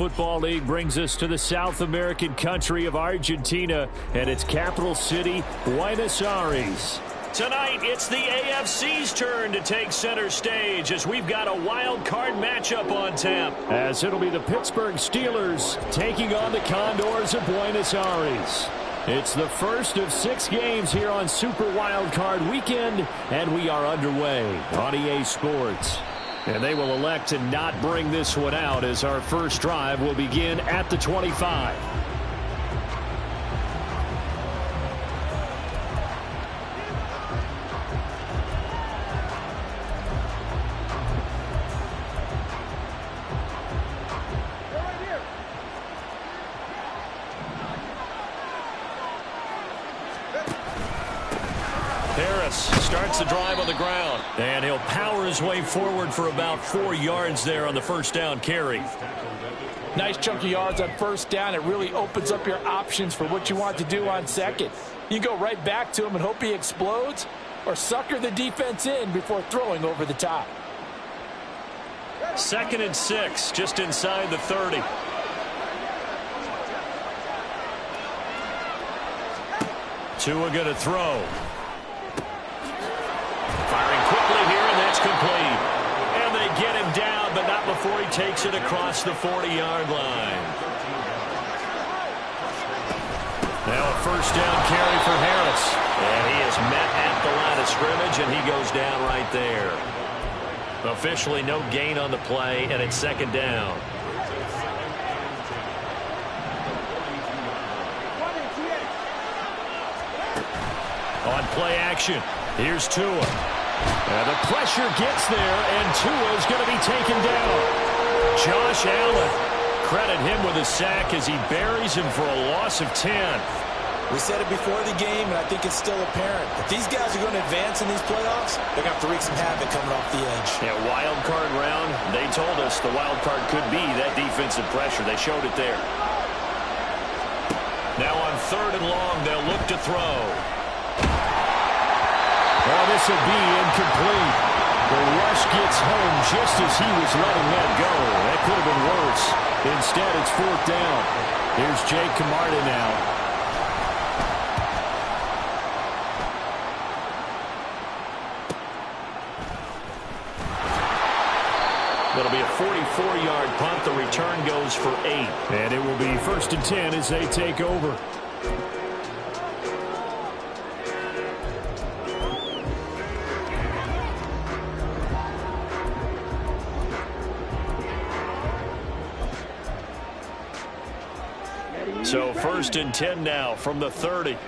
Football League brings us to the South American country of Argentina and its capital city, Buenos Aires. Tonight, it's the AFC's turn to take center stage as we've got a wild card matchup on tap. As it'll be the Pittsburgh Steelers taking on the Condors of Buenos Aires. It's the first of 6 games here on Super Wild Card Weekend, and we are underway on EA Sports. And they will elect to not bring this one out as our first drive will begin at the 25. Starts the drive on the ground, and he'll power his way forward for about 4 yards there on the first down carry. Nice chunk of yards on first down. It really opens up your options for what you want to do on second. You go right back to him and hope he explodes, or sucker the defense in before throwing over the top. 2nd and 6, just inside the 30. Tua going to throw. Firing quickly here, and that's complete. And they get him down, but not before he takes it across the 40-yard line. Now a first down carry for Harris. And he is met at the line of scrimmage, and he goes down right there. Officially no gain on the play, and it's 2nd down. On play action, here's Tua. And the pressure gets there, and Tua's going to be taken down. Josh Allen, credit him with a sack as he buries him for a loss of 10. We said it before the game, and I think it's still apparent. If these guys are going to advance in these playoffs, they're going to have to wreak some havoc coming off the edge. Yeah, wild card round, they told us the wild card could be that defensive pressure. They showed it there. Now on 3rd and long, they'll look to throw. Oh, this will be incomplete. The rush gets home just as he was letting that go. That could have been worse. Instead, it's 4th down. Here's Jake Camarda now. That'll be a 44-yard punt. The return goes for 8. And it will be 1st and 10 as they take over. So 1st and 10 now from the 30. And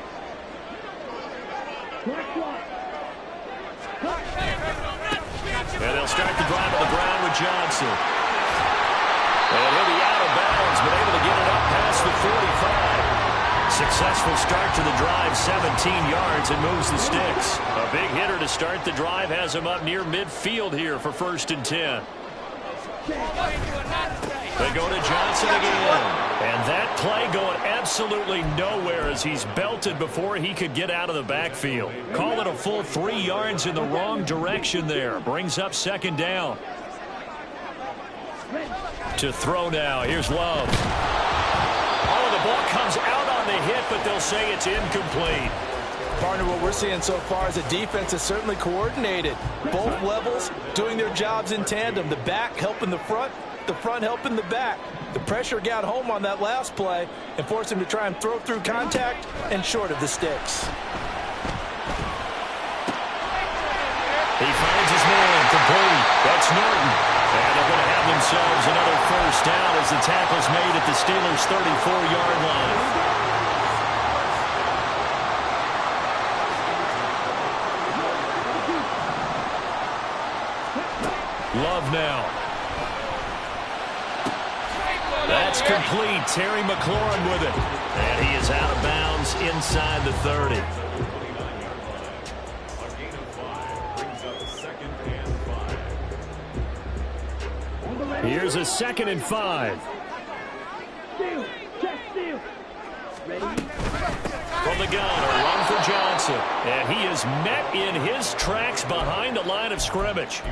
they'll start the drive on the ground with Johnson. And he'll be out of bounds, but able to get it up past the 45. Successful start to the drive, 17 yards, and moves the sticks. A big hitter to start the drive has him up near midfield here for 1st and 10. They go to Johnson again. And that play going absolutely nowhere as he's belted before he could get out of the backfield. Call it a full 3 yards in the wrong direction there. Brings up 2nd down. To throw now. Here's Love. Oh, the ball comes out on the hit, but they'll say it's incomplete. Partner, what we're seeing so far is the defense is certainly coordinated. Both levels doing their jobs in tandem. The back helping the front helping the back. The pressure got home on that last play and forced him to try and throw through contact and short of the sticks. He finds his man complete. That's Norton. And they're going to have themselves another first down as the tackle's made at the Steelers' 34-yard line. Love now. That's complete. Terry McLaurin with it. And he is out of bounds inside the 30. Here's a 2nd and 5. From the gun, a run for Johnson. Johnson. And he is met in his tracks behind the line of scrimmage.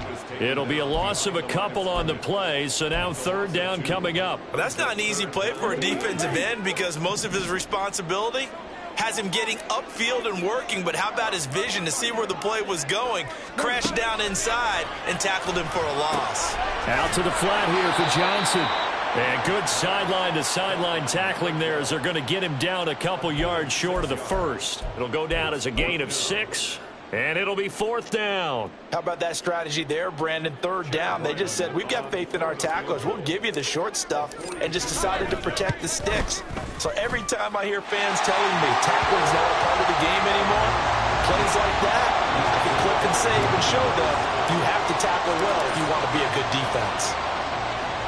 It'll be a loss of a couple on the play, so now third down coming up. Well, that's not an easy play for a defensive end because most of his responsibility has him getting upfield and working, but how about his vision to see where the play was going? Crashed down inside and tackled him for a loss. Out to the flat here for Johnson. And good sideline-to-sideline tackling there as they're going to get him down a couple yards short of the first. It'll go down as a gain of 6, and it'll be fourth down. How about that strategy there, Brandon? Third down. They just said, we've got faith in our tacklers. We'll give you the short stuff, and just decided to protect the sticks. So every time I hear fans telling me tackling's not a part of the game anymore, plays like that, I can clip and save and show them you have to tackle well if you want to be a good defense.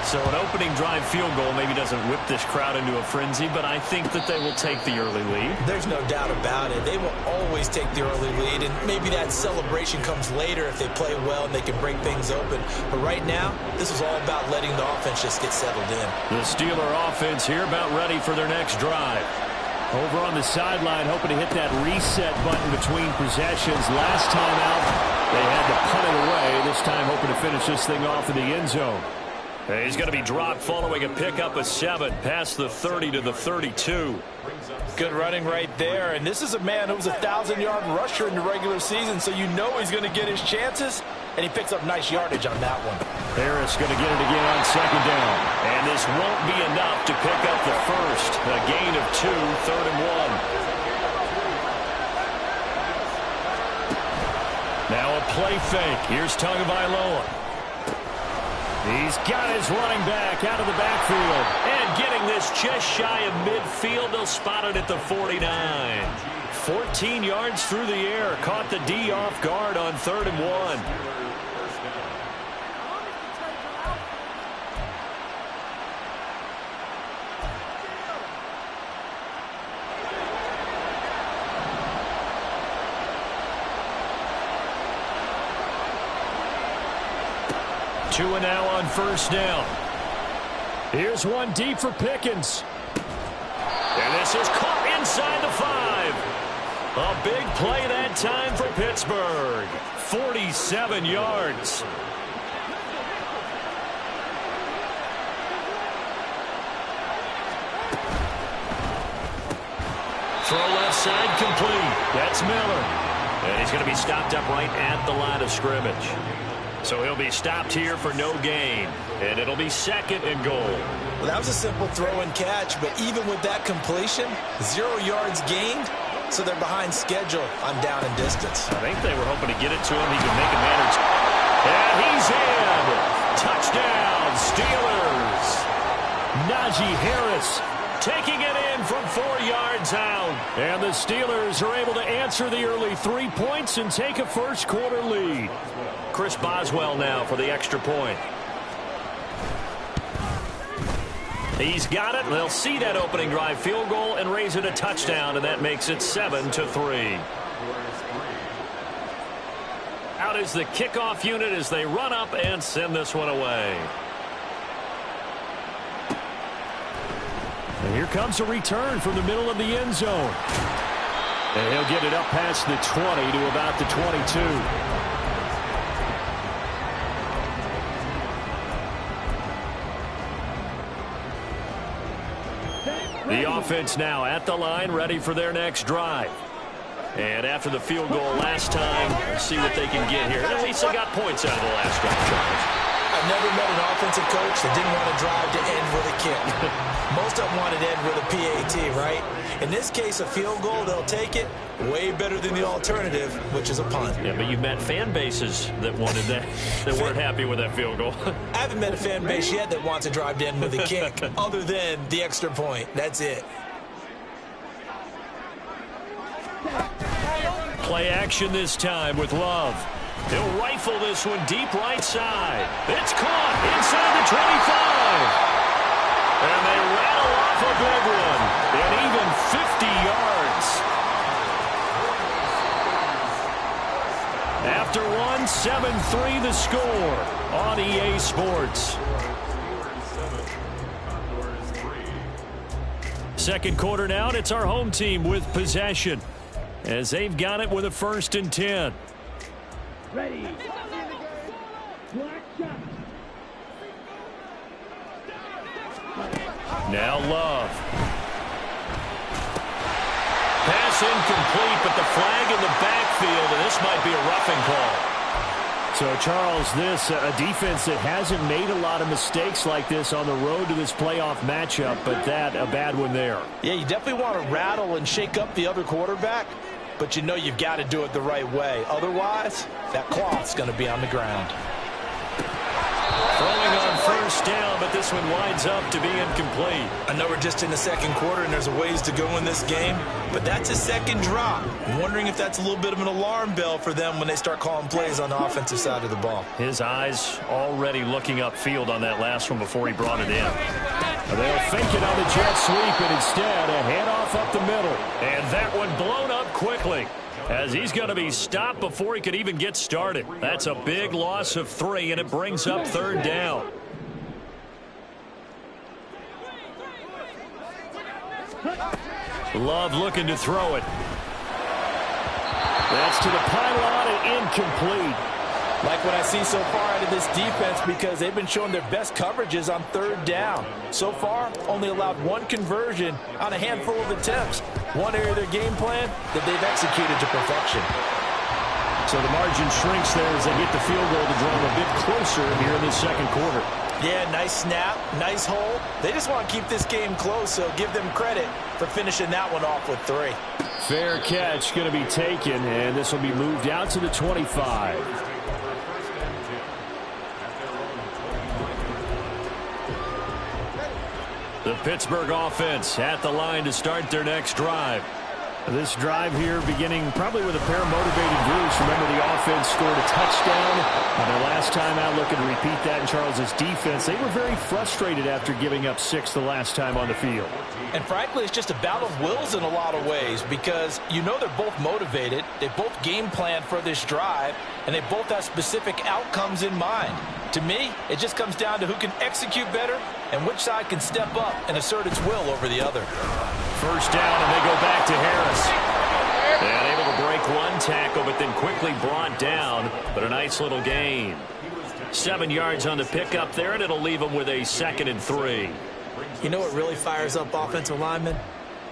So an opening drive field goal maybe doesn't whip this crowd into a frenzy, but I think that they will take the early lead. There's no doubt about it. They will always take the early lead, and maybe that celebration comes later if they play well and they can break things open. But right now, this is all about letting the offense just get settled in. The Steeler offense here about ready for their next drive. Over on the sideline, hoping to hit that reset button between possessions. Last time out, they had to punt it away. This time hoping to finish this thing off in the end zone. He's going to be dropped following a pickup of 7 past the 30 to the 32. Good running right there. And this is a man who was a 1,000-yard rusher in the regular season, so you know he's going to get his chances, and he picks up nice yardage on that one. Harris going to get it again on second down. And this won't be enough to pick up the first. A gain of 2, third and 1. Now a play fake. Here's Tagovailoa. He's got his running back out of the backfield. And getting this just shy of midfield. They'll spot it at the 49. 14 yards through the air. Caught the D off guard on third and 1. 2 now on first down. Here's one deep for Pickens. And this is caught inside the 5. A big play that time for Pittsburgh. 47 yards. Throw left side complete. That's Miller. And he's going to be stopped up right at the line of scrimmage. So he'll be stopped here for no gain. And it'll be second and goal. Well, that was a simple throw and catch, but even with that completion, 0 yards gained, so they're behind schedule on down and distance. I think they were hoping to get it to him. He could make a man or two. And he's in. Touchdown, Steelers. Najee Harris taking it in from 4 yards out. And the Steelers are able to answer the early 3 points and take a first quarter lead. Chris Boswell now for the extra point. He's got it. They'll see that opening drive field goal and raise it a touchdown, and that makes it 7-3. Out is the kickoff unit as they run up and send this one away. And here comes a return from the middle of the end zone. And he'll get it up past the 20 to about the 22. The offense now at the line, ready for their next drive. And after the field goal last time, let's see what they can get here. At least they got points out of the last drive, Charles. I've never met an offensive coach that didn't want to drive to end with a kick. Most of them wanted to end with a PAT, right? In this case, a field goal, they'll take it. Way better than the alternative, which is a punt. Yeah, but you've met fan bases that wanted that, that weren't happy with that field goal. I haven't met a fan base yet that wants to drive to end with a kick, other than the extra point. That's it. Play action this time with Love. He'll rifle this one deep right side. It's caught inside the 25. And they rattle off a big one. And even 50 yards. After one, 7-3 the score on EA Sports. Second quarter now, and it's our home team with possession. as they've got it with a 1st and 10. Ready. Now Love. Pass incomplete, but the flag in the backfield, and this might be a roughing call. So, Charles, this a defense that hasn't made a lot of mistakes like this on the road to this playoff matchup, but that a bad one there. Yeah, you definitely want to rattle and shake up the other quarterback, but you know you've got to do it the right way. Otherwise, that cloth's going to be on the ground. Throwing on 1st down, but this one winds up to be incomplete. I know we're just in the 2nd quarter and there's a ways to go in this game, but that's a 2nd drop. I'm wondering if that's a little bit of an alarm bell for them when they start calling plays on the offensive side of the ball. His eyes already looking upfield on that last one before he brought it in. They'll fake it on the jet sweep, and instead a handoff up the middle. And that one blown up quickly, as he's going to be stopped before he could even get started. That's a big loss of 3, and it brings up 3rd down. Love looking to throw it. That's to the pylon and incomplete. Like what I see so far out of this defense, because they've been showing their best coverages on 3rd down. So far, only allowed 1 conversion on a handful of attempts. One area of their game plan that they've executed to perfection. So the margin shrinks there as they get the field goal to draw them a bit closer here in the 2nd quarter. Yeah, nice snap, nice hole. They just want to keep this game close, so give them credit for finishing that one off with 3. Fair catch going to be taken, and this will be moved out to the 25. The Pittsburgh offense at the line to start their next drive. This drive here beginning probably with a pair of motivated groups. Remember, the offense scored a touchdown. And their last time out, looking to repeat that in Charles's defense. They were very frustrated after giving up 6 the last time on the field. And frankly, it's just a battle of wills in a lot of ways, because you know they're both motivated. They both game plan for this drive, and they both have specific outcomes in mind. To me, it just comes down to who can execute better and which side can step up and assert its will over the other. 1st down, and they go back to Harris. And able to break 1 tackle, but then quickly brought down. But a nice little gain. 7 yards on the pickup there, and it'll leave them with a 2nd and 3. You know what really fires up offensive linemen?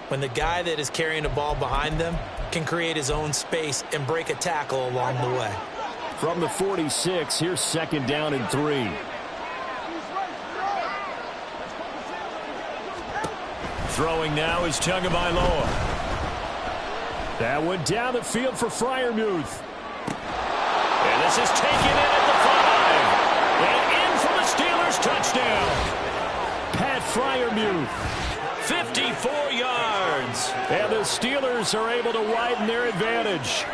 When the guy that is carrying the ball behind them can create his own space and break a tackle along the way. From the 46, here's 2nd down and 3. Throwing now is Tagovailoa. That one down the field for Freiermuth. And this is taken in at the 5. And in for the Steelers touchdown. Pat Freiermuth. 54 yards. And the Steelers are able to widen their advantage.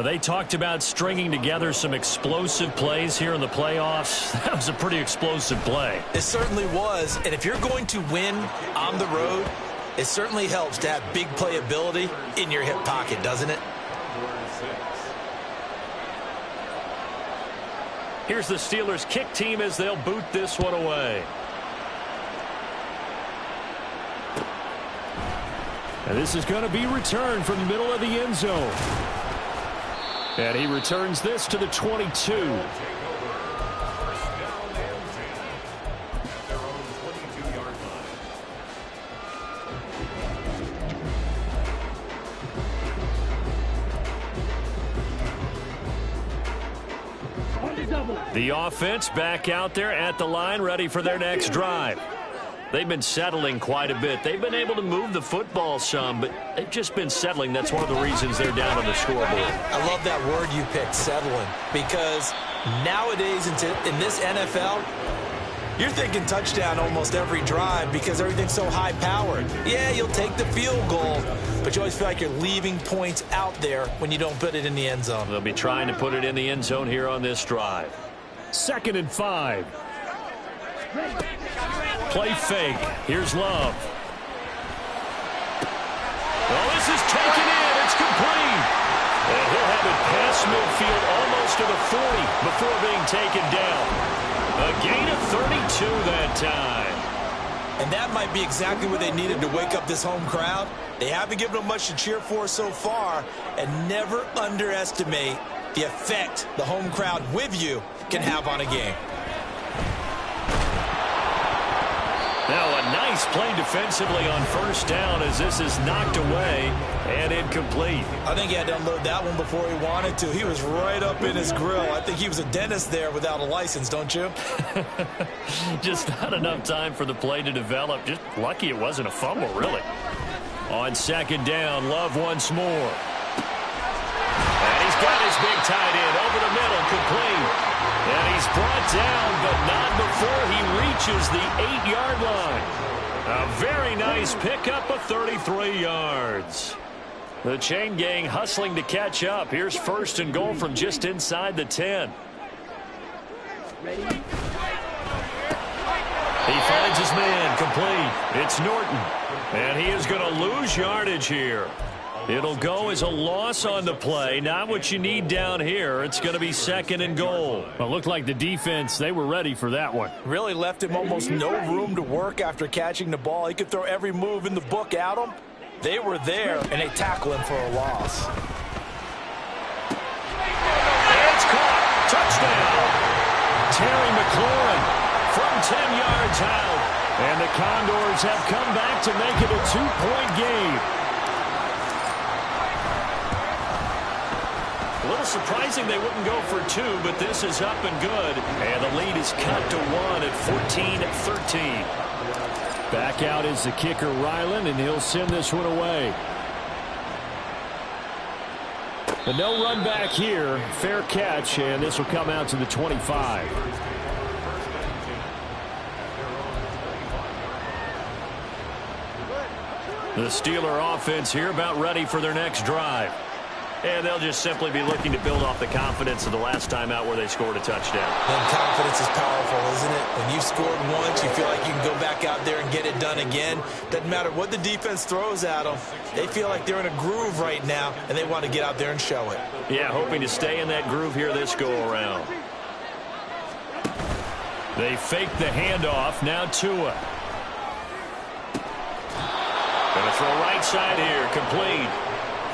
They talked about stringing together some explosive plays here in the playoffs. That was a pretty explosive play. It certainly was. And if you're going to win on the road, it certainly helps to have big playability in your hip pocket, doesn't it? Here's the Steelers kick team as they'll boot this one away. And this is going to be returned from the middle of the end zone. And he returns this to the 22. The offense back out there at the line, ready for their next drive. They've been settling quite a bit. They've been able to move the football some, but they've just been settling. That's one of the reasons they're down on the scoreboard. I love that word you picked, settling, because nowadays in this NFL, you're thinking touchdown almost every drive because everything's so high-powered. Yeah, you'll take the field goal, but you always feel like you're leaving points out there when you don't put it in the end zone. They'll be trying to put it in the end zone here on this drive. 2nd and 5. Play fake. Here's Love. Well, this is taken in. It's complete. And he'll have it past midfield almost to the 40 before being taken down. A gain of 32 that time. And that might be exactly what they needed to wake up this home crowd. They haven't given them much to cheer for so far, and never underestimate the effect the home crowd with you can have on a game. Now a nice play defensively on first down as this is knocked away and incomplete. I think he had to unload that one before he wanted to. He was right up in his grill. I think he was a dentist there without a license, don't you? Just not enough time for the play to develop. Just lucky it wasn't a fumble, really. On second down, Love once more. And he's got his big tight end over the middle, complete. And he's brought down, but not before he reaches the 8-yard line. A very nice pickup of 33 yards. The chain gang hustling to catch up. Here's first and goal from just inside the 10. Ready? He finds his man, complete. It's Norton. And he is going to lose yardage here. It'll go as a loss on the play. Not what you need down here. It's going to be second and goal. Well, it looked like the defense, they were ready for that one. Really left him almost no room to work after catching the ball. He could throw every move in the book at him. They were there, and they tackle him for a loss. It's caught. Touchdown. Terry McLaurin from 10 yards out. And the Condors have come back to make it a 2-point game. A little surprising they wouldn't go for 2, but this is up and good. And the lead is cut to 1 at 14-13. Back out is the kicker, Ryland, and he'll send this one away. But no run back here. Fair catch, and this will come out to the 25. The Steeler offense here about ready for their next drive. And they'll just simply be looking to build off the confidence of the last time out where they scored a touchdown. And confidence is powerful, isn't it? When you've scored once, you feel like you can go back out there and get it done again. Doesn't matter what the defense throws at them. They feel like they're in a groove right now, and they want to get out there and show it. Yeah, hoping to stay in that groove here this go-around. They fake the handoff. Now Tua. Going to throw right side here. Complete.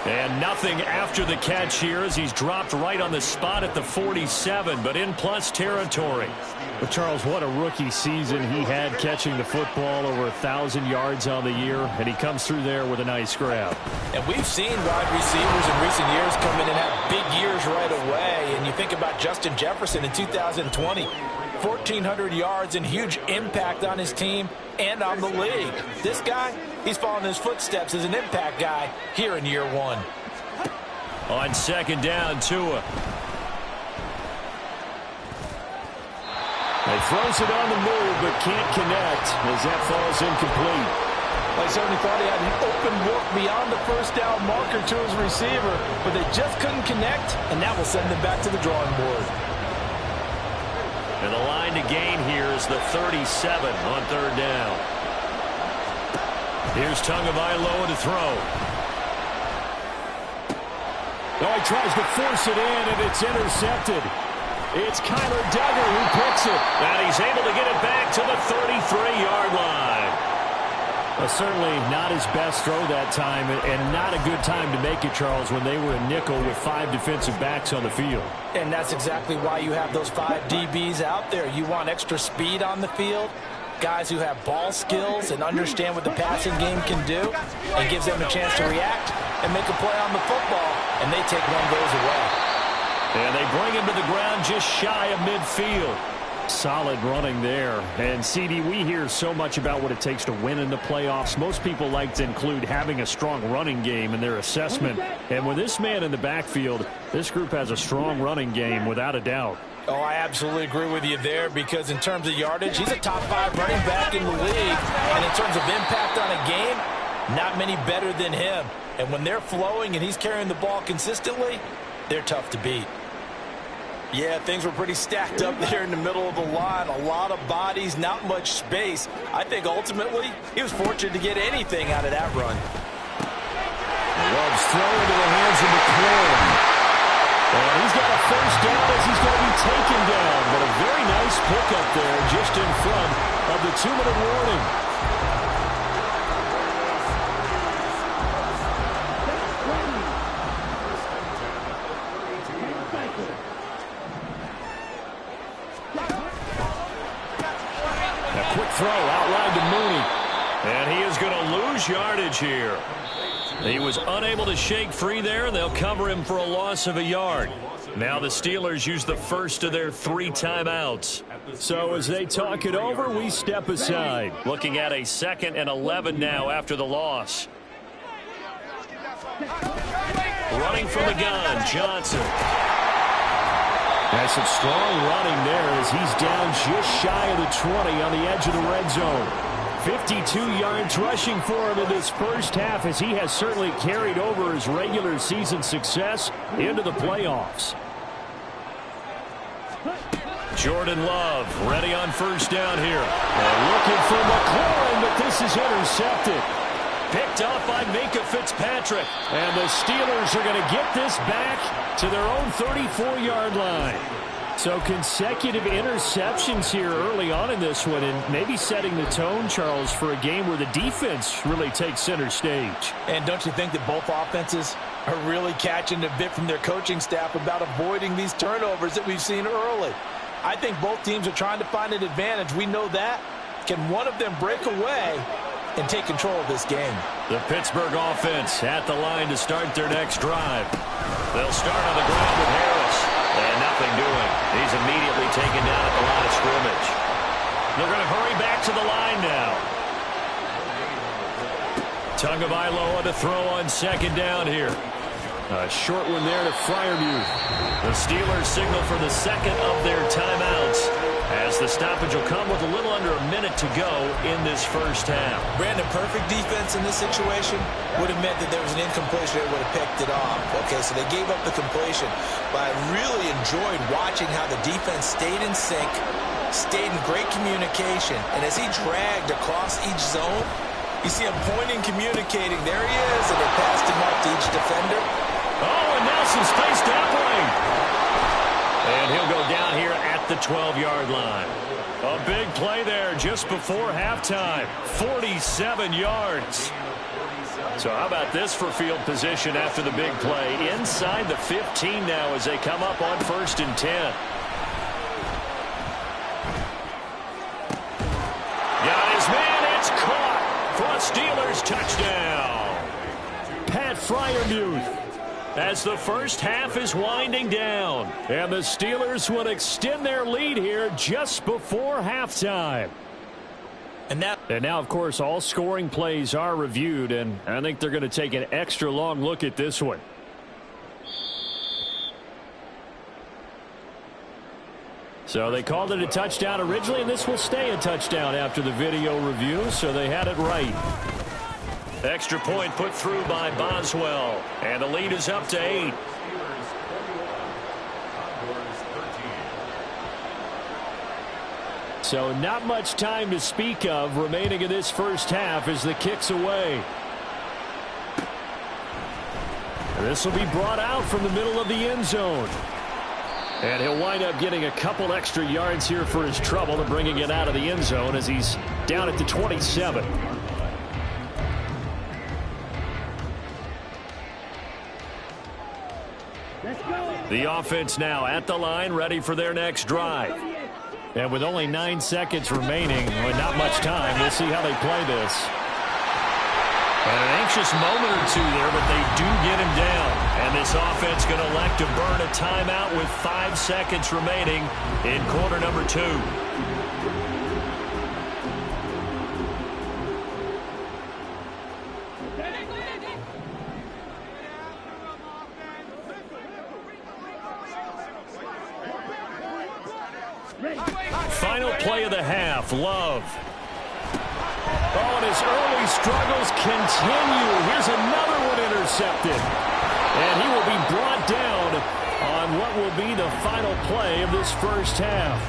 And nothing after the catch here as he's dropped right on the spot at the 47, but in plus territory. But Charles, what a rookie season he had catching the football, over 1,000 yards on the year, and he comes through there with a nice grab. And we've seen wide receivers in recent years come in and have big years right away. And you think about Justin Jefferson in 2020, 1,400 yards and huge impact on his team and on the league. This guy, he's following his footsteps as an impact guy here in year 1. On second down, Tua. He throws it on the move, but can't connect as that falls incomplete. I certainly thought he had an open look beyond the first down marker to his receiver, but they just couldn't connect, and that will send them back to the drawing board. And the line to gain here is the 37 on third down. Here's Tagovailoa to throw. Oh, he tries to force it in, and it's intercepted. It's Kyler Duggar who picks it. And he's able to get it back to the 33-yard line. Well, certainly not his best throw that time, and not a good time to make it, Charles, when they were a nickel with 5 defensive backs on the field. And that's exactly why you have those 5 DBs out there. You want extra speed on the field, guys who have ball skills and understand what the passing game can do, and gives them a chance to react and make a play on the football, and they take one of those away. And they bring him to the ground just shy of midfield. Solid running there. And, CD, we hear so much about what it takes to win in the playoffs. Most people like to include having a strong running game in their assessment. And with this man in the backfield, this group has a strong running game without a doubt. Oh, I absolutely agree with you there, because in terms of yardage, he's a top 5 running back in the league. And in terms of impact on a game, not many better than him. And when they're flowing and he's carrying the ball consistently, they're tough to beat. Yeah, things were pretty stacked up there in the middle of the line. A lot of bodies, not much space. I think ultimately he was fortunate to get anything out of that run. Love's throw into the hands of McLaurin. And he's got a first down as he's going to be taken down. But a very nice pickup there just in front of the 2-minute warning. outlined to Mooney. And he is going to lose yardage here. He was unable to shake free there, and they'll cover him for a loss of a yard. Now the Steelers use the first of their 3 timeouts. So as they talk it over, we step aside. Looking at a 2nd and 11 now after the loss. Running from the gun, Johnson. That's some strong running there as he's down just shy of the 20 on the edge of the red zone. 52 yards rushing for him in this first half as he has certainly carried over his regular season success into the playoffs. Jordan Love ready on first down here. And looking for McLaurin, but this is intercepted. Picked off by Minka Fitzpatrick. And the Steelers are going to get this back to their own 34-yard line. So consecutive interceptions here early on in this one, and maybe setting the tone, Charles, for a game where the defense really takes center stage. And don't you think that both offenses are really catching a bit from their coaching staff about avoiding these turnovers that we've seen early? I think both teams are trying to find an advantage. We know that. Can one of them break away and take control of this game? The Pittsburgh offense at the line to start their next drive. They'll start on the ground with Harris. And nothing doing. He's immediately taken down at the line of scrimmage. They're going to hurry back to the line now. Tagovailoa to throw on second down here. A short one there to Freiermuth. The Steelers signal for the second of their timeouts as the stoppage will come with a little under a minute to go in this first half. Brandon, perfect defense in this situation would have meant that there was an incompletion that would have picked it off. Okay, so they gave up the completion. But I really enjoyed watching how the defense stayed in sync, stayed in great communication, and as he dragged across each zone, you see him pointing, communicating. There he is, and they passed him up to each defender. Oh, and now some space tackling. And he'll go down here at the 12-yard line. A big play there just before halftime. 47 yards. So how about this for field position after the big play? Inside the 15 now as they come up on 1st and 10. Got his man. It's caught for a Steelers touchdown. Pat Freiermuth. As the first half is winding down. And the Steelers will extend their lead here just before halftime. And now, of course, all scoring plays are reviewed, and I think they're going to take an extra long look at this one. So they called it a touchdown originally, and this will stay a touchdown after the video review, so they had it right. Extra point put through by Boswell. And the lead is up to 8. So not much time to speak of remaining in this first half as the kick's away. This will be brought out from the middle of the end zone. And he'll wind up getting a couple extra yards here for his trouble and bringing it out of the end zone as he's down at the 27. The offense now at the line, ready for their next drive. And with only 9 seconds remaining, with not much time, we'll see how they play this. And an anxious moment or two there, but they do get him down. And this offense going to elect to burn a timeout with 5 seconds remaining in quarter number 2. Final play of the half, Love. Oh, and his early struggles continue. Here's another one intercepted. And he will be brought down on what will be the final play of this first half.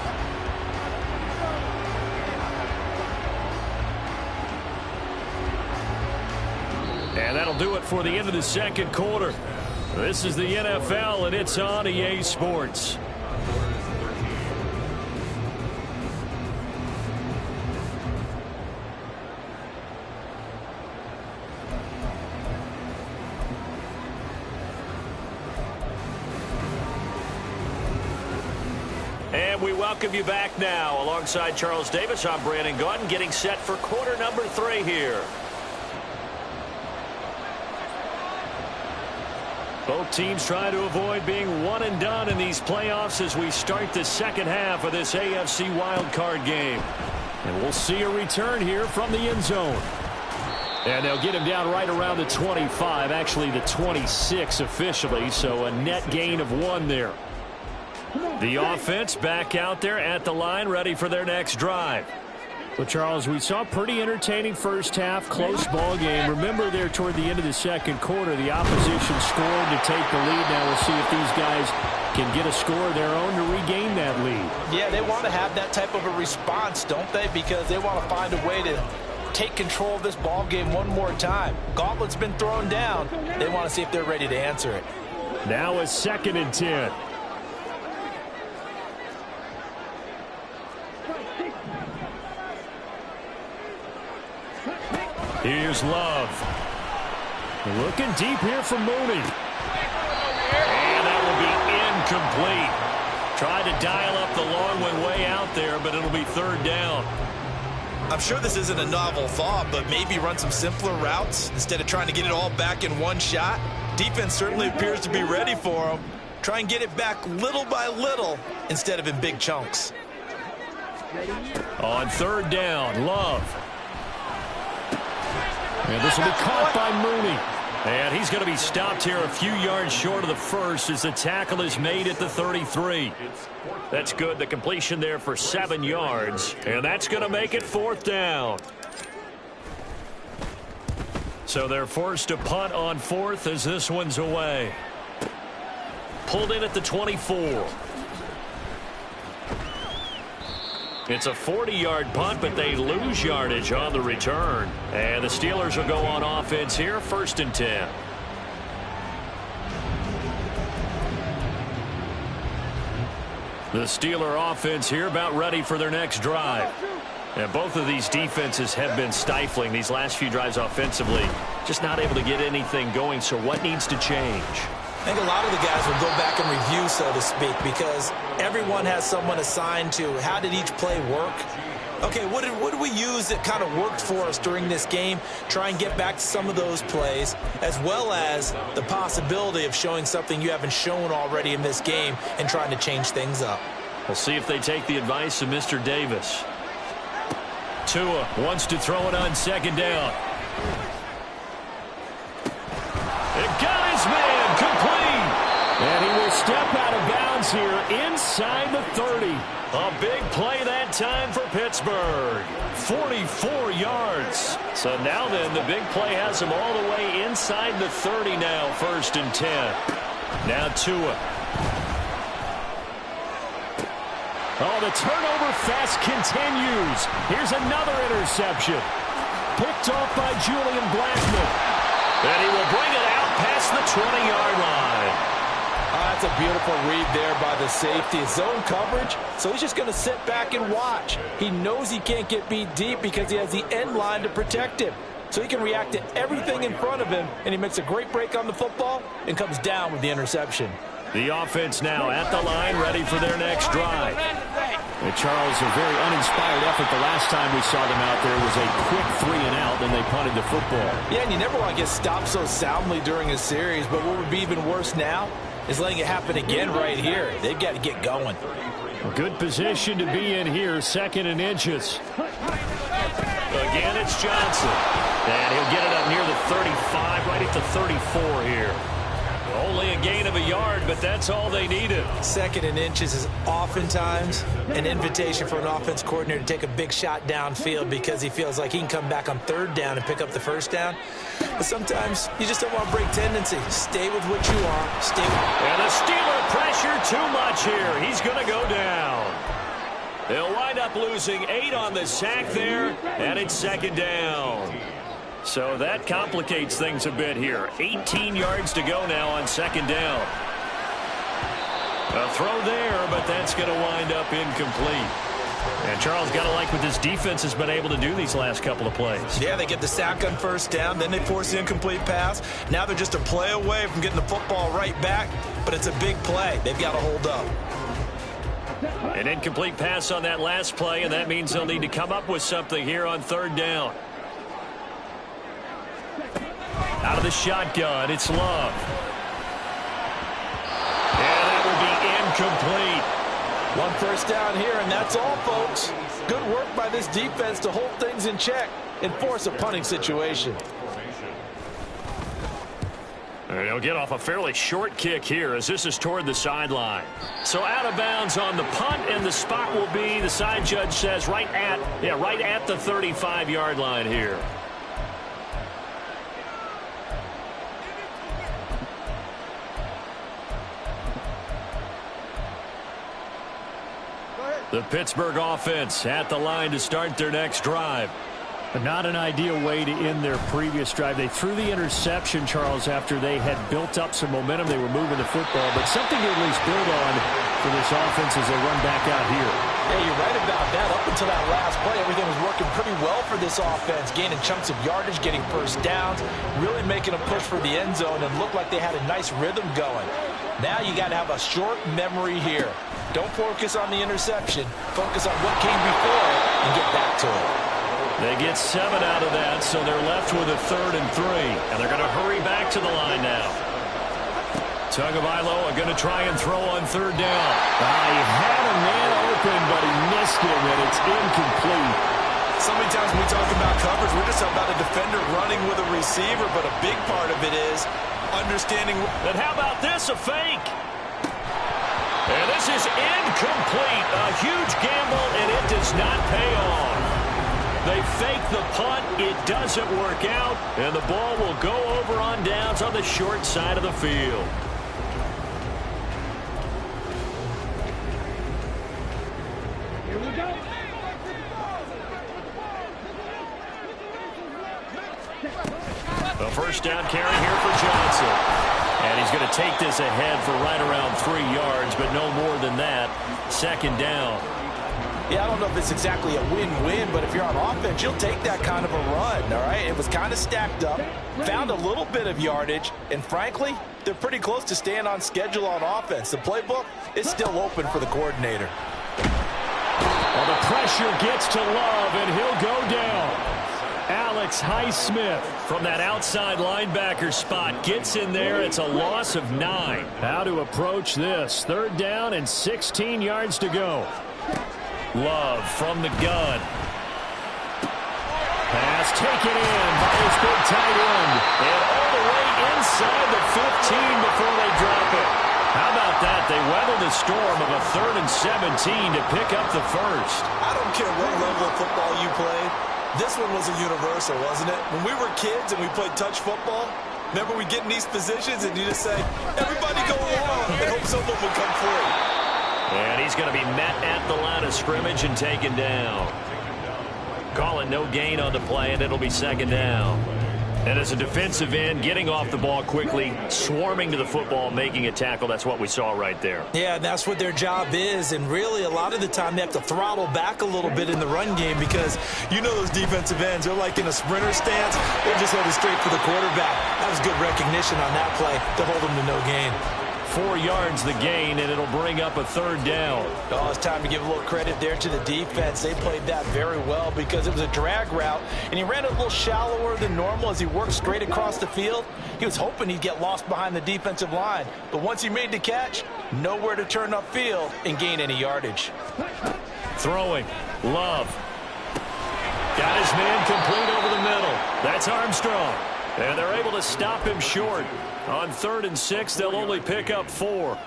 And that'll do it for the end of the second quarter. This is the NFL, and it's on EA Sports. And we welcome you back now. Alongside Charles Davis, I'm Brandon Gaudin, getting set for quarter number 3 here. Both teams try to avoid being one and done in these playoffs as we start the second half of this AFC wildcard game. And we'll see a return here from the end zone. And they'll get him down right around the 25, actually the 26 officially, so a net gain of 1 there. The offense back out there at the line, ready for their next drive. Well, Charles, we saw a pretty entertaining first half, close ball game. Remember there toward the end of the second quarter, the opposition scored to take the lead. Now we'll see if these guys can get a score of their own to regain that lead. Yeah, they want to have that type of a response, don't they? Because they want to find a way to take control of this ball game one more time. Gauntlet's been thrown down. They want to see if they're ready to answer it. Now a 2nd and 10. Here's Love. Looking deep here for Mooney. And that will be incomplete. Tried to dial up the long one way out there, but it'll be 3rd down. I'm sure this isn't a novel thought, but maybe run some simpler routes instead of trying to get it all back in one shot. Defense certainly appears to be ready for them. Try and get it back little by little instead of in big chunks. On 3rd down, Love. And this will be caught by Mooney. And he's going to be stopped here a few yards short of the first as the tackle is made at the 33. That's good. The completion there for 7 yards. And that's going to make it 4th down. So they're forced to punt on 4th as this one's away. Pulled in at the 24. It's a 40-yard punt, but they lose yardage on the return. And the Steelers will go on offense here, 1st and 10. The Steeler offense here about ready for their next drive. And both of these defenses have been stifling these last few drives offensively. Just not able to get anything going, so what needs to change? I think a lot of the guys will go back and review, so to speak, because everyone has someone assigned to how did each play work. Okay, what did we use that kind of worked for us during this game? Try and get back to some of those plays, as well as the possibility of showing something you haven't shown already in this game and trying to change things up. We'll see if they take the advice of Mr. Davis. Tua wants to throw it on 2nd down. It got his man complete. And he will step out of bounds here inside the 30. A big play that time for Pittsburgh. 44 yards. So now then, the big play has him all the way inside the 30 now, 1st and 10. Now Tua. Oh, the turnover fest continues. Here's another interception. Picked off by Julian Blackmon. And he will bring it out past the 20-yard line. That's a beautiful read there by the safety. Zone coverage, so he's just going to sit back and watch. He knows he can't get beat deep because he has the end line to protect him. So he can react to everything in front of him, and he makes a great break on the football and comes down with the interception. The offense now at the line, ready for their next drive. And Charles, a very uninspired effort. The last time we saw them out there was a quick 3-and-out, then they punted the football. Yeah, and you never want to get stopped so soundly during a series, but what would be even worse now is letting it happen again right here. They've got to get going. Good position to be in here, 2nd and inches. Again, it's Johnson. And he'll get it up near the 35, right at the 34 here. Only a gain of a yard, but that's all they needed. 2nd and inches is oftentimes an invitation for an offense coordinator to take a big shot downfield because he feels like he can come back on 3rd down and pick up the 1st down. But sometimes you just don't want to break tendency. Stay with what you are. And the Steeler pressure too much here. He's going to go down. They'll wind up losing 8 on the sack there, and it's 2nd down. So that complicates things a bit here. 18 yards to go now on 2nd down. A throw there, but that's going to wind up incomplete. And Charles, got to like what this defense has been able to do these last couple of plays. Yeah, they get the sack on 1st down, then they force the incomplete pass. Now they're just a play away from getting the football right back, but it's a big play. They've got to hold up. An incomplete pass on that last play, and that means they'll need to come up with something here on third down. Out of the shotgun, it's Love. And that will be incomplete. One first down here, and that's all, folks. Good work by this defense to hold things in check and force a punting situation. And he'll get off a fairly short kick here as this is toward the sideline. So out of bounds on the punt, and the spot will be, the side judge says, right at the 35-yard line here. The Pittsburgh offense at the line to start their next drive. But not an ideal way to end their previous drive. They threw the interception, Charles, after they had built up some momentum. They were moving the football, but something to at least build on for this offense as they run back out here. Yeah, you're right about that. Up until that last play, everything was working pretty well for this offense, gaining chunks of yardage, getting first downs, really making a push for the end zone, and looked like they had a nice rhythm going. Now you got to have a short memory here. Don't focus on the interception. Focus on what came before it and get back to it. They get 7 out of that, so they're left with a 3rd and 3. And they're going to hurry back to the line now. Tagovailoa going to try and throw on 3rd down. He had a man open, but he missed him, and it's incomplete. So many times when we talk about coverage, we're just about a defender running with a receiver, but a big part of it is understanding. And how about this, a fake? And this is incomplete. A huge gamble, and it does not pay off. They fake the punt. It doesn't work out, and the ball will go over on downs on the short side of the field. Here we go. A first down carry here for Johnson. And he's going to take this ahead for right around 3 yards, but no more than that. 2nd down. Yeah, I don't know if it's exactly a win-win, but if you're on offense, you'll take that kind of a run, all right? It was kind of stacked up, found a little bit of yardage, and frankly, they're pretty close to staying on schedule on offense. The playbook is still open for the coordinator. Well, the pressure gets to Love, and he'll go down. Alex Highsmith from that outside linebacker spot gets in there. It's a loss of 9. How to approach this. 3rd down and 16 yards to go. Love from the gun. Pass taken in by his big tight end. And all the way inside the 15 before they drop it. How about that? They weathered the storm of a 3rd and 17 to pick up the first. I don't care what level of football you played. This one was a universal, wasn't it? When we were kids and we played touch football, remember we get in these positions and you just say, everybody go along and hope someone will come free. And he's going to be met at the line of scrimmage and taken down. Call it no gain on the play, and it'll be 2nd down. And as a defensive end, getting off the ball quickly, swarming to the football, making a tackle, that's what we saw right there. Yeah, that's what their job is, and really a lot of the time they have to throttle back a little bit in the run game because you know those defensive ends, they're like in a sprinter stance, they're just headed straight for the quarterback. That was good recognition on that play to hold them to no gain. 4 yards the gain, and it'll bring up a 3rd down. Oh, it's time to give a little credit there to the defense. They played that very well because it was a drag route, and he ran it a little shallower than normal as he worked straight across the field. He was hoping he'd get lost behind the defensive line, but once he made the catch, nowhere to turn upfield and gain any yardage. Throwing, Love. Got his man complete over the middle. That's Armstrong. And they're able to stop him short. On 3rd and 6, they'll only pick up 4.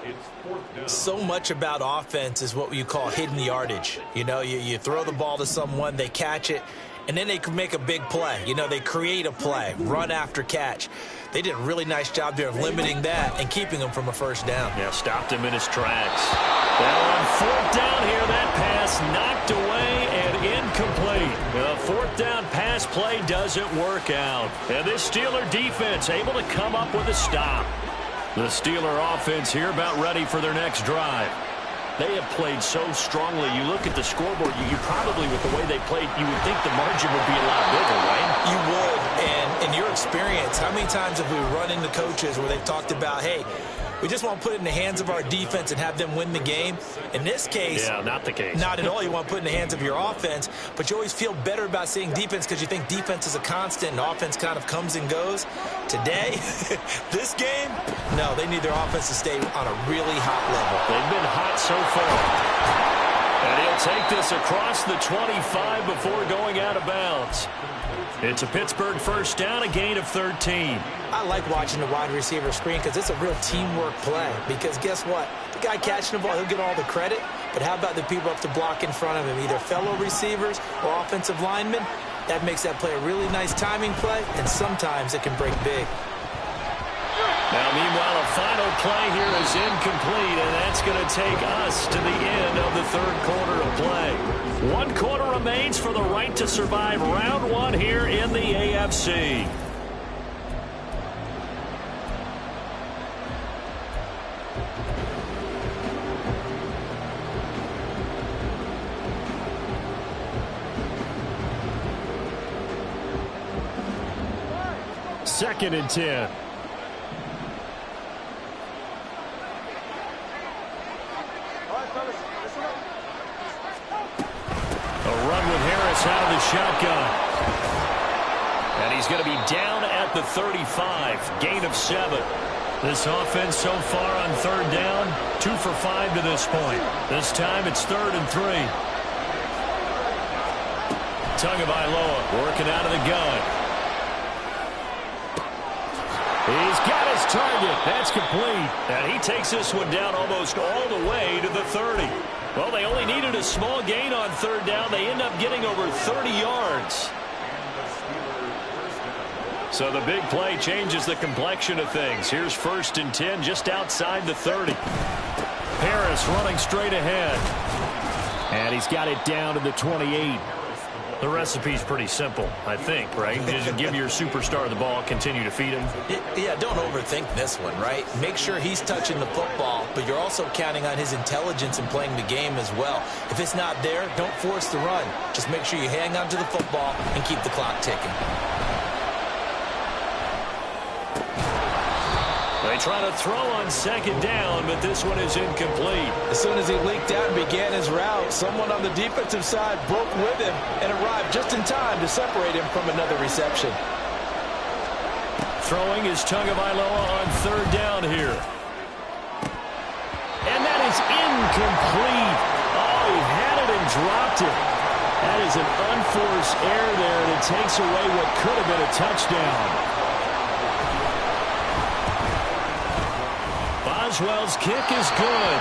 So much about offense is what you call hidden yardage. You know, you throw the ball to someone, they catch it, and then they can make a big play. You know, they create a play, run after catch. They did a really nice job there of limiting that and keeping him from a first down. Yeah, stopped him in his tracks. Now on 4th down here, that pass knocked away and incomplete. The 4th down pass play doesn't work out. And this Steeler defense able to come up with a stop. The Steeler offense here about ready for their next drive. They have played so strongly. You look at the scoreboard, you probably, with the way they played, you would think the margin would be a lot bigger, right? You would, and In your experience, how many times have we run into coaches where they've talked about, hey, we just want to put it in the hands of our defense and have them win the game? In this case, yeah, not the case. Not at all. You want to put it in the hands of your offense, but you always feel better about seeing defense because you think defense is a constant and offense kind of comes and goes. Today, this game, no, they need their offense to stay on a really hot level. They've been hot so far. And he'll take this across the 25 before going out of bounds. It's a Pittsburgh first down, a gain of 13. I like watching the wide receiver screen because it's a real teamwork play. Because guess what? The guy catching the ball, he'll get all the credit. But how about the people up to block in front of him, either fellow receivers or offensive linemen? That makes that play a really nice timing play, and sometimes it can break big. Now, meanwhile, a final play here is incomplete, and that's going to take us to the end of the third quarter of play. 1 quarter remains for the right to survive round 1 here in the AFC. Second and 10. Out of the shotgun. And he's going to be down at the 35. Gain of 7. This offense so far on third down, 2 for 5 to this point. This time it's 3rd and 3. Tagovailoa working out of the gun. He's got his target. That's complete. And he takes this one down almost all the way to the 30. Well, they only needed a small gain on third down. They end up getting over 30 yards. So the big play changes the complexion of things. Here's 1st and 10 just outside the 30. Harris running straight ahead. And he's got it down to the 28. The recipe's pretty simple, I think, right? Just give your superstar the ball, continue to feed him. Yeah, don't overthink this one, right? Make sure he's touching the football, but you're also counting on his intelligence in playing the game as well. If it's not there, don't force the run. Just make sure you hang on to the football and keep the clock ticking. They try to throw on 2nd down, but this one is incomplete. As soon as he leaked out and began his route, someone on the defensive side broke with him and arrived just in time to separate him from another reception. Throwing is Tagovailoa on 3rd down here. And that is incomplete. Oh, he had it and dropped it. That is an unforced error there, and it takes away what could have been a touchdown. Boswell's kick is good,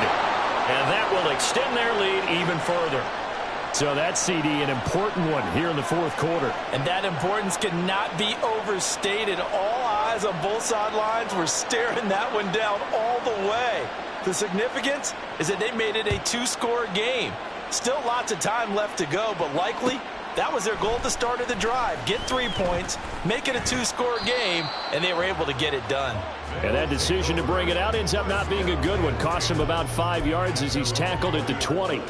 and that will extend their lead even further. So that's, CD, an important one here in the 4th quarter. And that importance cannot be overstated. All eyes on both sidelines were staring that one down all the way. The significance is that they made it a 2-score game. Still lots of time left to go, but likely that was their goal at the start of the drive. Get 3 points, make it a 2-score game, and they were able to get it done. And that decision to bring it out ends up not being a good one. Costs him about 5 yards as he's tackled at the 20.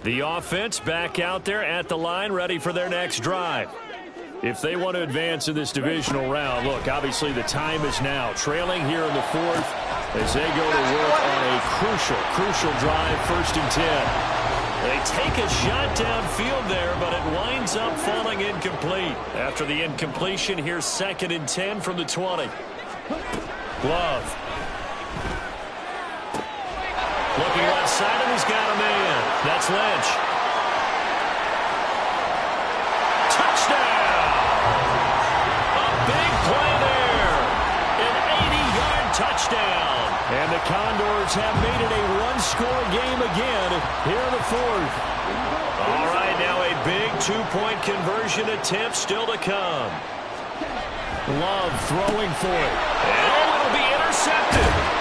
The offense back out there at the line, ready for their next drive. If they want to advance in this divisional round, look, obviously the time is now. Trailing here in the 4th as they go to work on a crucial drive, 1st and 10. They take a shot downfield there, but it winds up falling incomplete. After the incompletion, here's 2nd and 10 from the 20. Love. Looking left side, and he's got a man. That's Lynch. Touchdown! A big play there. An 80-yard touchdown. And the Condors have made it a 1-score game again here in the 4th. All right, now a big 2-point conversion attempt still to come. Love throwing for it. And it'll be intercepted.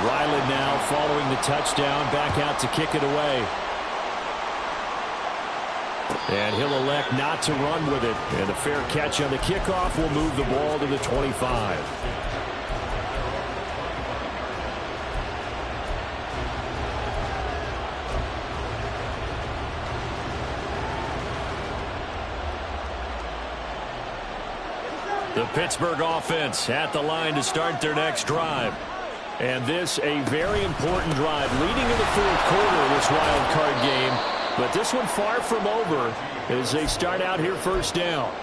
Riley now following the touchdown, back out to kick it away. And he'll elect not to run with it. And a fair catch on the kickoff will move the ball to the 25. The Pittsburgh offense at the line to start their next drive. And this a very important drive leading in the fourth quarter of this wild card game. But this one far from over as they start out here first down.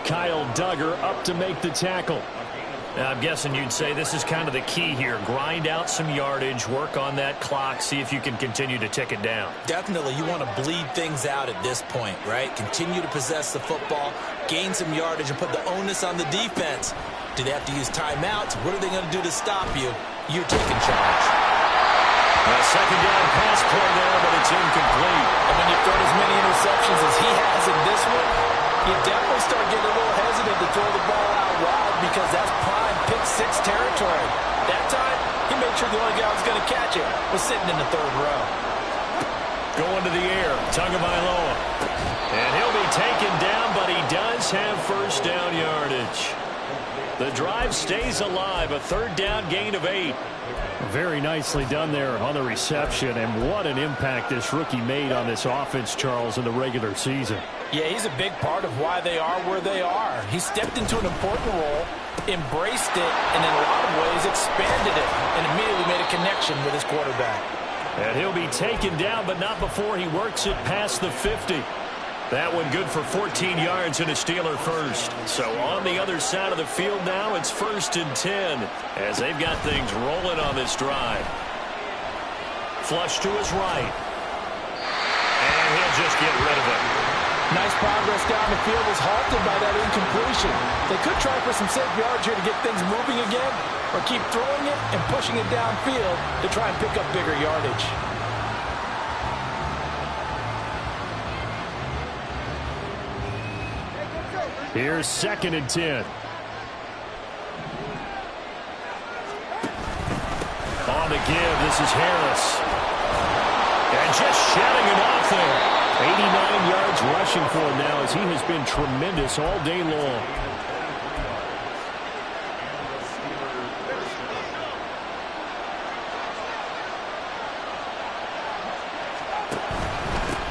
Kyle Duggar up to make the tackle. Now, I'm guessing you'd say this is kind of the key here. Grind out some yardage, work on that clock, see if you can continue to tick it down. Definitely, you want to bleed things out at this point, right? Continue to possess the football, gain some yardage, and put the onus on the defense. Do they have to use timeouts? What are they going to do to stop you? You're taking charge. A second down pass play there, but it's incomplete. And when you throw as many interceptions as he has in this one, you definitely start getting a little hesitant to throw the ball out wide because that's prime pick-6 territory. That time, he made sure the only guy who was going to catch it was sitting in the third row. Going to the air, Tagovailoa. And he'll be taken down, but he does have first down yardage. The drive stays alive, a third down gain of 8. Very nicely done there on the reception, and what an impact this rookie made on this offense, Charles, in the regular season. Yeah, he's a big part of why they are where they are. He stepped into an important role, embraced it, and in a lot of ways expanded it, and immediately made a connection with his quarterback. And he'll be taken down, but not before he works it past the 50. That one good for 14 yards and a Steeler first. So on the other side of the field now, it's 1st and 10 as they've got things rolling on this drive. Flush to his right. And he'll just get rid of it. Nice progress down the field was halted by that incompletion. They could try for some safe yards here to get things moving again, or keep throwing it and pushing it downfield to try and pick up bigger yardage. Here's 2nd and 10. On the give, this is Harris. And just shutting it off there. 89 yards rushing for him now as he has been tremendous all day long.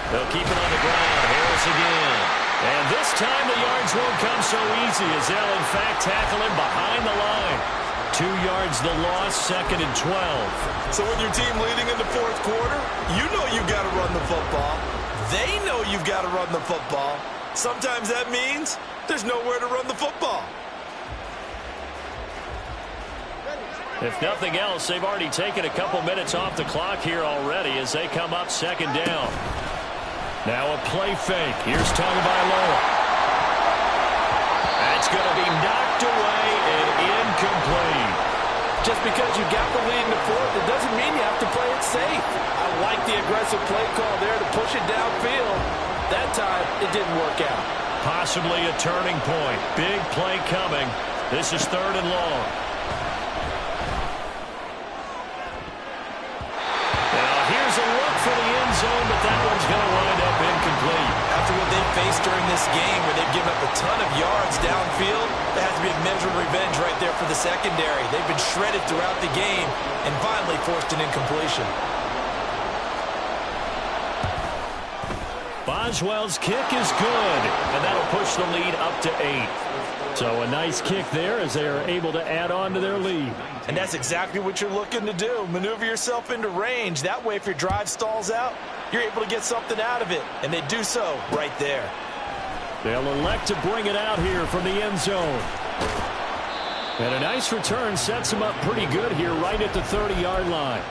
They'll keep it on the ground. Harris again. And this time the yards won't come so easy as they'll, in fact, tackle him behind the line. 2 yards the loss, 2nd and 12. So with your team leading in the fourth quarter, you know you've got to run the football. They know you've got to run the football. Sometimes that means there's nowhere to run the football. If nothing else, they've already taken a couple minutes off the clock here already as they come up 2nd down. Now a play fake. Here's Tagovailoa. That's going to be knocked away and incomplete. Just because you got the lead in the fourth, it doesn't mean you have to play it safe. I like the aggressive play call there to push it downfield. That time, it didn't work out. Possibly a turning point. Big play coming. This is 3rd and long. Now here's a look for the end zone, but that one's going to wind up incomplete. After what they've faced during this game where they've given up a ton of yards downfield, that has to be a measure of revenge right there for the secondary. They've been shredded throughout the game and finally forced an incompletion. Boswell's kick is good, and that'll push the lead up to 8. So a nice kick there as they are able to add on to their lead. And that's exactly what you're looking to do. Maneuver yourself into range. That way, if your drive stalls out, you're able to get something out of it. And they do so right there. They'll elect to bring it out here from the end zone. And a nice return sets them up pretty good here right at the 30-yard line.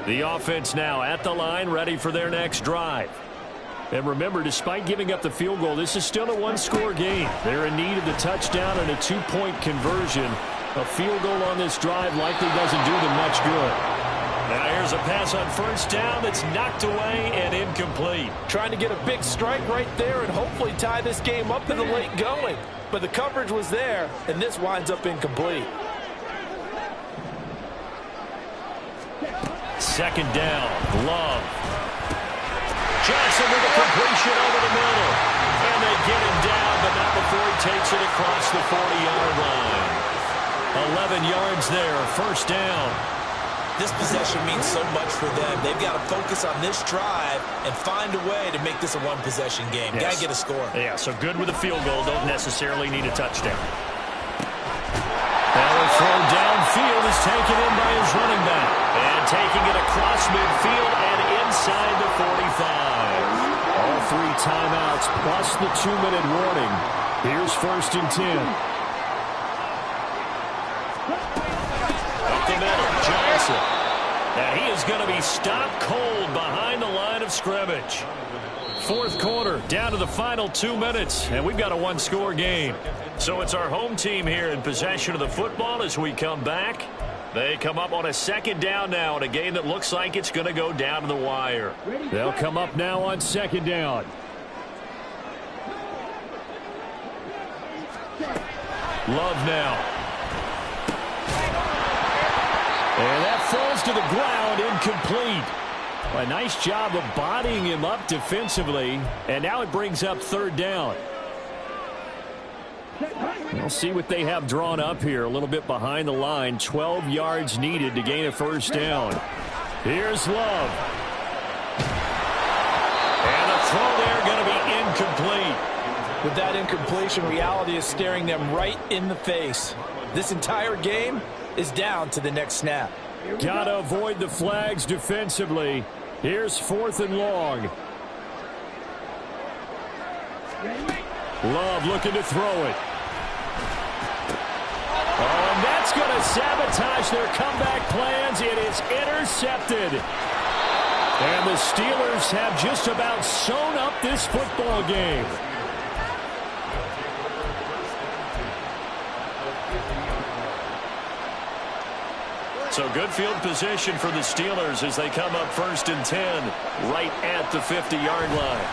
The offense now at the line, ready for their next drive. And remember, despite giving up the field goal, this is still a one-score game. They're in need of the touchdown and a two-point conversion. A field goal on this drive likely doesn't do them much good. Now here's a pass on first down that's knocked away and incomplete. Trying to get a big strike right there and hopefully tie this game up in the late going. But the coverage was there, and this winds up incomplete. Second down, Love. Johnson with a completion over the middle. And they get him down, but not before he takes it across the 40-yard line. 11 yards there, first down. This possession means so much for them. They've got to focus on this drive and find a way to make this a one-possession game. Yes. Got to get a score. Yeah, so good with a field goal. Don't necessarily need a touchdown. Now the throw downfield is taken in by his running back. And taking it across midfield and inside the 45. All 3 timeouts plus the 2-minute warning. Here's first and 10. Up the middle, Johnson. Now he is going to be stopped cold behind the line of scrimmage. Fourth quarter, down to the final 2 minutes, and we've got a one-score game. So it's our home team here in possession of the football as we come back. They come up on a second down now in a game that looks like it's going to go down to the wire. They'll come up now on second down. Love now. And that falls to the ground, incomplete. A nice job of bodying him up defensively, and now it brings up third down. We'll see what they have drawn up here. A little bit behind the line. 12 yards needed to gain a first down. Here's Love. And the throw there going to be incomplete. With that incompletion, reality is staring them right in the face. This entire game is down to the next snap. Got to avoid the flags defensively. Here's fourth and long. Love looking to throw it. Oh, and that's going to sabotage their comeback plans. It is intercepted. And the Steelers have just about sewn up this football game. So good field position for the Steelers as they come up first and 10 right at the 50-yard line.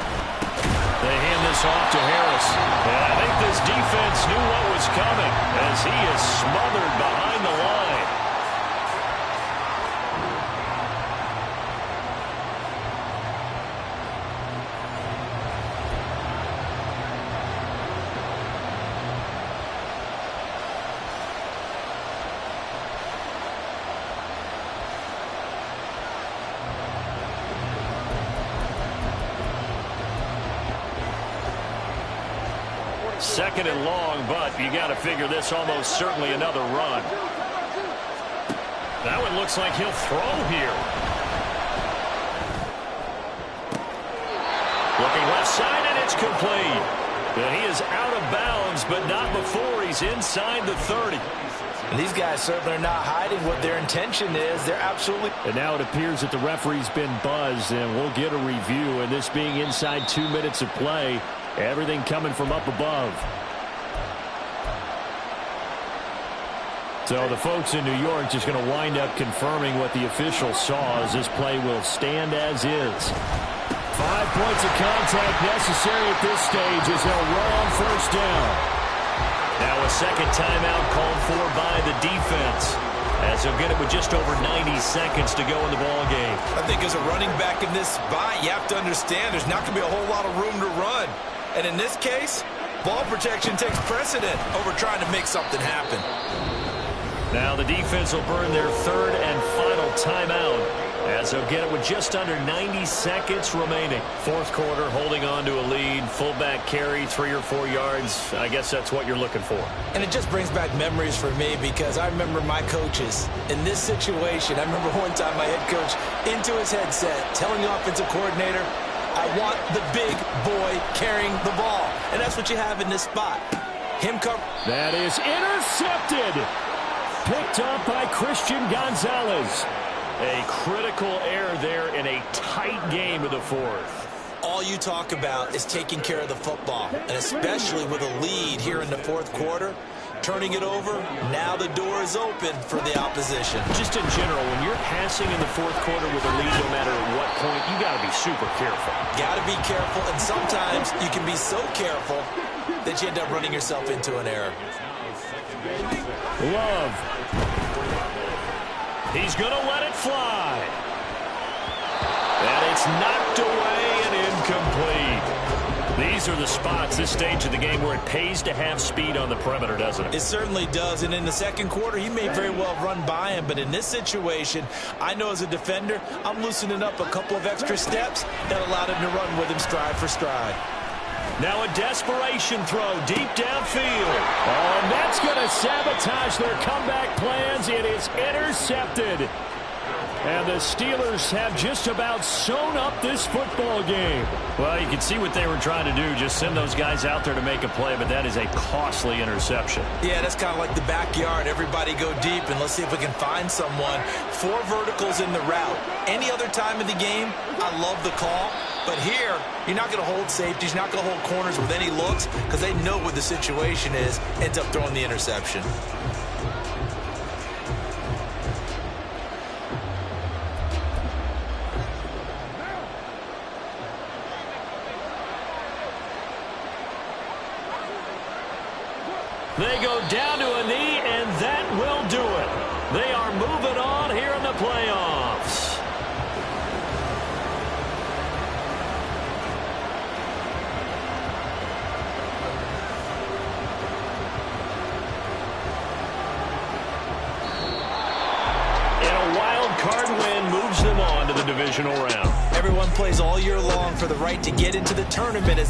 They hand this off to Harris. And I think this defense knew what was coming as he is smothered behind the line. Second and long, but you got to figure this almost certainly another run. That one looks like he'll throw here. Looking left side, and it's complete. And he is out of bounds, but not before he's inside the 30. And these guys certainly are not hiding what their intention is. They're absolutely... And now it appears that the referee's been buzzed, and we'll get a review. And this being inside 2 minutes of play, everything coming from up above. So the folks in New York just going to wind up confirming what the official saw as this play will stand as is. 5 points of contact necessary at this stage as they'll run on first down. Now a second timeout called for by the defense as they'll get it with just over 90 seconds to go in the ball game. I think as a running back in this spot, you have to understand there's not going to be a whole lot of room to run. And in this case, ball protection takes precedent over trying to make something happen. Now the defense will burn their third and final timeout as they'll get it with just under 90 seconds remaining. Fourth quarter, holding on to a lead. Fullback carry, 3 or 4 yards. I guess that's what you're looking for. And it just brings back memories for me because I remember my coaches in this situation. I remember one time my head coach into his headset telling the offensive coordinator, I want the big boy carrying the ball. And that's what you have in this spot. Him cover. That is intercepted. Picked up by Christian Gonzalez. A critical error there in a tight game of the fourth. All you talk about is taking care of the football, and especially with a lead here in the fourth quarter, turning it over, now the door is open for the opposition. Just in general, when you're passing in the fourth quarter with a lead, no matter at what point, you got to be super careful. Got to be careful, and sometimes you can be so careful that you end up running yourself into an error. Love. He's going to let it fly. And it's knocked away and incomplete. These are the spots, this stage of the game, where it pays to have speed on the perimeter, doesn't it? It certainly does, and in the second quarter, he may very well run by him, but in this situation, I know as a defender, I'm loosening up a couple of extra steps that allowed him to run with him stride for stride. Now a desperation throw deep downfield. Oh, and that's going to sabotage their comeback plans. It is intercepted. And the Steelers have just about sewn up this football game. Well, you can see what they were trying to do, just send those guys out there to make a play, but that is a costly interception. Yeah, that's kind of like the backyard. Everybody go deep, and let's see if we can find someone. 4 verticals in the route. Any other time of the game, I love the call. But here, you're not going to hold safeties, you're not going to hold corners with any looks because they know what the situation is, ends up throwing the interception. They go down to a knee, and that will do it. They are moving on here in the playoffs. And a wild card win moves them on to the divisional round. Everyone plays all year long for the right to get into the tournament as